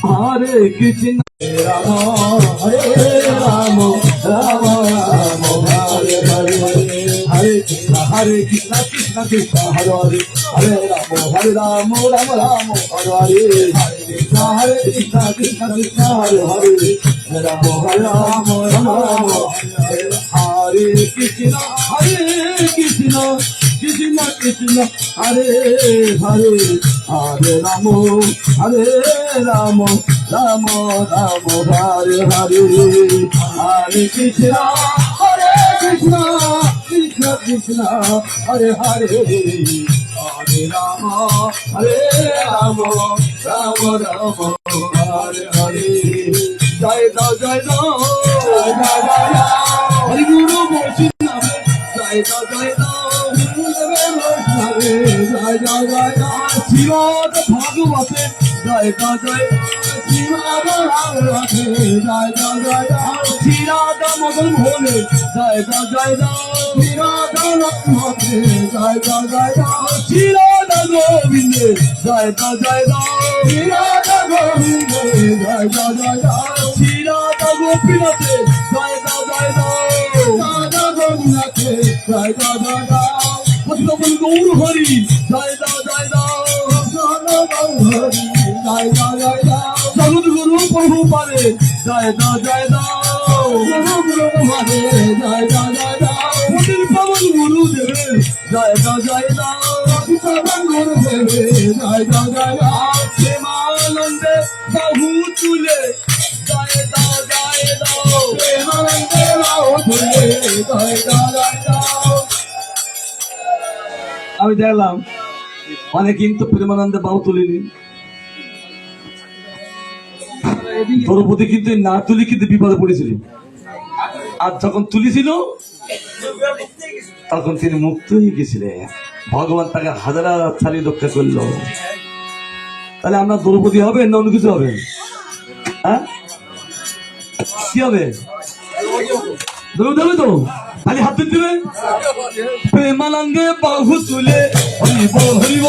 হরে কৃষ্ণ রাম হরে রাম রাম রাম হরে হরে হরে কৃষ্ণ কৃষ্ণ কৃষ্ণ হরে হরে হরে রাম রাম রাম হরে হরে হরে কৃষ্ণ কৃষ্ণ কৃষ্ণ হরে হরে রাম হরে রাম রাম রাম হরে কৃষ্ণ কৃষ্ণ কৃষ্ণ হরে হরে হরে রাম রাম রাম রাম হরে হরে হরে কৃষ্ণ কৃষ্ণ কৃষ্ণ হরে হরে হরে রাম রাম রাম রাম হরে হরে জয় দাও জয় দাও হরি গুরু বৈষ্ণব জয় দাও জয় দাও জয় জয় জয় শ্রীমদ ভাগবতে জয় জয় শ্রীমদ ভাগবতে জয় জয় শ্রীরাধা মদন ভোলে জয় জয় শ্রীরাধা রত্নতে জয় জয় শ্রীরাধা গোবিন্দে জয় জয় শ্রীরাধা গোবিন্দে জয় জয় শ্রীরাধা গোপীনাথে জয় জয় রাধা গোবিনাথে জয় জয় গৌর হরি জয় জয় হরি জয় জয় জগৎ গুরু প্রভু পারে জয় জয় গুরু পারে জয় জয় পবন গুরু দেবে জয় জয় পবন গুরু দেবে জয় জয় প্রেমানন্দে বাহু তুলে জয় প্রেমানন্দে বাহু তুলে জয় জয় আমি দেখলাম অনেক কিন্তু প্রেমানন্দে বাহু তুলিনি দ্রৌপদী কিন্তু না তুলি কিন্তু বিপদে পড়েছিল আর যখন তুলিছিল তখন তিনি মুক্ত হয়ে গেছিলেন ভগবান তাকে হাজারা ছাড়িয়ে রক্ষা করলো তাহলে আমরা দ্রৌপদী হবে না অন্য কিছু হবে হ্যাঁ কি হবে দ্রৌপদী তো খালি হাত দিবে প্রেমানন্দে বাহু তুলে হরিব হরিব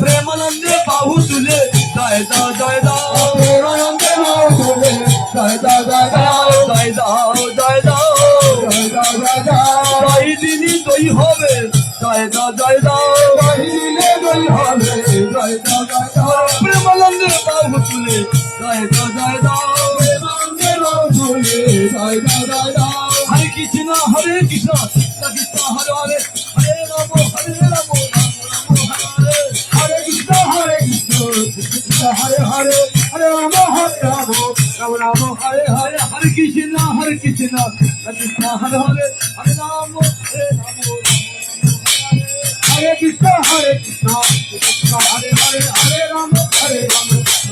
প্রেমানন্দে বাহু তুলে জয় জয় প্রেমানন্দে বাহু তুলে জয় জয় দিনী দই হবে জয় জয় হবে জয় প্রেমানন্দে বাহু তুলে জয় জয় হরে কৃষ্ণ হরে কৃষ্ণ কৃষ্ণ হরে হরে হরে রাম হরে কৃষ্ণ কৃষ্ণ হরে হরে হরে রাম রাম রাম হরে হরে হরে কৃষ্ণ কৃষ্ণ হরে হরে হরে রাম হরে কৃষ্ণ কৃষ্ণ হরে হরে হরে রাম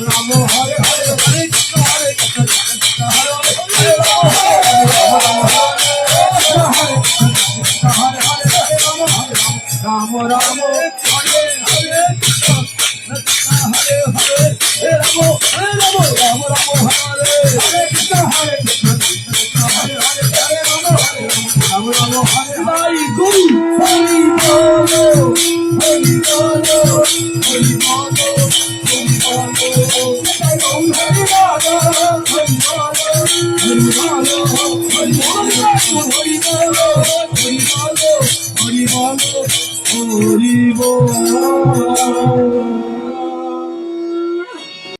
রাম হরে হরে হরে কৃষ্ণ কৃষ্ণ হরে রাম রাম হরে হরে হরে হরে রাম রাম হরে হরে কৃষ্ণ হরে হরে হরে রাম রাম হরে হরে গুরু হরি বল হরি বল হরি বল হরি বল